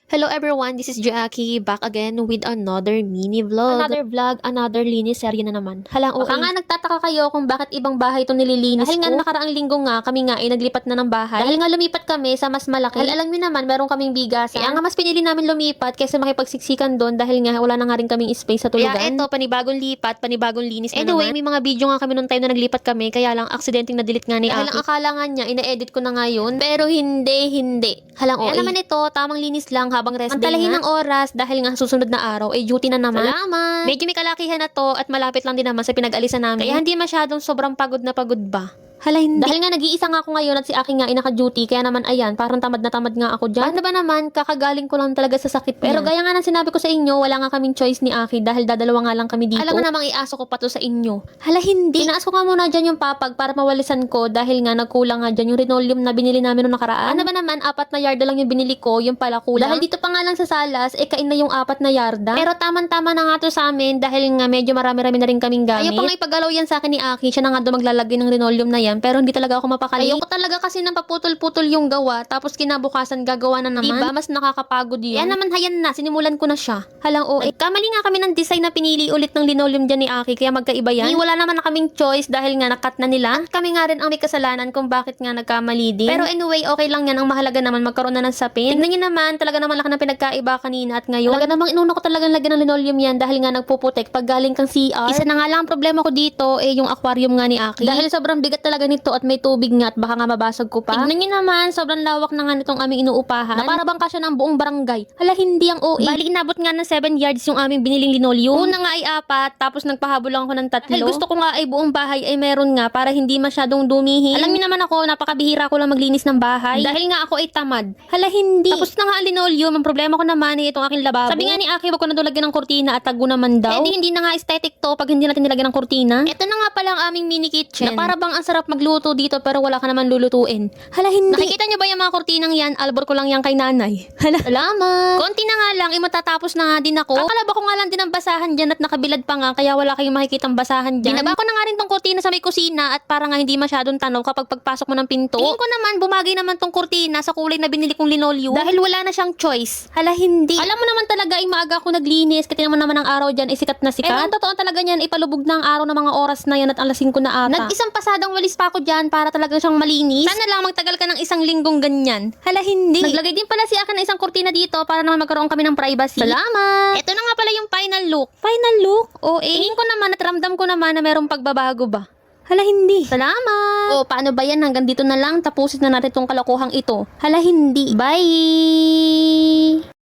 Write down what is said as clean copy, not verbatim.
Hello everyone, this is Jackie back again with another mini vlog. Another linis serye na naman. Halang okay. Baka nga nagtataka kayo kung bakit ibang bahay itong nililinis Dahil nga nakaraang linggo nga, kami nga ay naglipat na ng bahay. Dahil nga lumipat kami sa mas malaki. Alam niyo naman, meron kaming bigasan. Kaya nga mas pinili namin lumipat kaysa makipagsiksikan doon dahil nga wala na nga rin kaming space sa tulugan. Kaya eto, panibagong lipat, panibagong linis na naman. May mga video nga kami noong time na naglipat kami, kaya lang aksidenteng na-delete nga ni Aki. Dahil ang akala nga niya, ina-edit ko na ngayon. Pero hindi. Halang okay. Kaya naman ito, tamang linis lang habang rest day Pantalahin ng oras dahil nga susunod na araw ay duty na naman. Salamat! Medyo may kalakihan na to at malapit lang din naman sa pinag-alisan namin. Kaya hindi masyadong sobrang pagod na pagod ba? Hala, hindi. Dahil nga nag-iisa nga ako ngayon at si Aki nga ay naka-duty, kaya naman ayan, parang tamad na tamad nga ako dyan. Paano ba naman, kakagaling ko lang talaga sa sakit Pero gaya nga ng sinabi ko sa inyo, wala nga kaming choice ni Aki dahil dadalawa nga lang kami dito. Alam nga namang iaso ko pa to sa inyo. Hala, hindi. Tinaas ko nga muna dyan yung papag para mawalisan ko dahil nga nagkulang nga dyan yung linoleum na binili namin noong nakaraan. Ano ba naman, 4 na yarda lang yung binili ko, yung pala kulang. Dahil dito pa nga lang sa Salas, kain na yung 4 na yarda. Pero tamang-tama na nga to sa amin dahil nga medyo marami-rami na rin kaming gamit. Ayaw pa nga ipagalaw yan sa akin ni Aki, siya na nga doon maglalagay ng linoleum na yan, pero hindi talaga ako mapakali. Ayoko talaga kasi nang paputol-putol yung gawa, tapos kinabukasan gagawa na naman. Diba? Mas nakakapagod yun. Yan naman, hayan na, sinimulan ko na siya. Halang kamali nga kami ng design na pinili ulit ng linoleum dyan ni Aki, kaya magkaiba yan. Wala naman na kaming choice dahil nga nakat na nila. At kami nga rin ang may kasalanan kung bakit nga nagkamali din. Pero anyway, okay lang yan. Ang mahalaga naman magkaroon na ng sapin. Tignan nyo naman, talaga naman laki ng pinagkaiba kanina at ngayon. Talaga namang inuna ko talagang lagyan ng linoleum yan dahil nga nagpuputek pag galing kang CR. Isa na nga lang ang problema ko dito, yung aquarium nga ni Aki. Dahil sobrang bigat talaga nito at may tubig nga at baka nga mabasag ko pa. Tignan nyo naman, sobrang lawak na nga nitong aming inuupahan. Na para bang kasya ng buong barangay. Hala, hindi ang OA. Bali, inabot nga ng 7 yards yung aming biniling linoleum. Una nga ay 4, tapos nagpahabol lang ako ng 3. Dahil gusto ko nga ay buong bahay ay meron nga para hindi masyadong dumihin. Alam niyo naman ako, napakabihira ko lang maglinis ng bahay. Dahil nga ako ay tamad. Hala, hindi. Tapos na nga ang linoleum, ang problema ko naman ay itong aking lababo. Sabi nga ni Aki, wag ko na doon lagyan ng kurtina at tago naman daw. Hindi na nga aesthetic to pag hindi natin nilagyan ng kurtina. Ito na nga pala ang aming mini kitchen. Na para bang ang sarap magluto dito pero wala ka naman lulutuin. Hala, hindi. Nakikita niyo ba yung mga kurtinang yan? Albor ko lang yan kay nanay. Hala, salamat. Konti na nga lang, matatapos na nga din ako. Kakalaba ko nga lang din ang basahan dyan at nakabilad pa nga, kaya wala kayong makikitang basahan dyan. Binaba ko na nga rin tong kurtina sa may kusina at para nga hindi masyadong tanaw kapag pagpasok mo ng pinto. Tingin ko naman, bumagay naman tong kurtina sa kulay na binili kong linoleum. Dahil wala na siyang choice. Hala, hindi. Alam mo naman talaga, maaga ako naglinis, kasi naman ang araw dyan, sikat na sikat. Ang totoo talaga niyan, ipalubog na ang araw ng mga oras na yan at alas 5 na ata. Nag-isang pasadang walis pa ako dyan para talagang siyang malinis. Sana lang magtagal ka ng 1 linggong ganyan. Hala, hindi. Naglagay din pala si Aki ng isang kurtina dito para naman magkaroon kami ng privacy. Salamat! Ito na nga pala yung final look. Final look? Tingin ko naman at ramdam ko naman na merong pagbabago ba? Hala, hindi. Salamat! Paano ba yan? Hanggang dito na lang. Tapusin na natin tong kalokohang ito. Hala, hindi. Bye!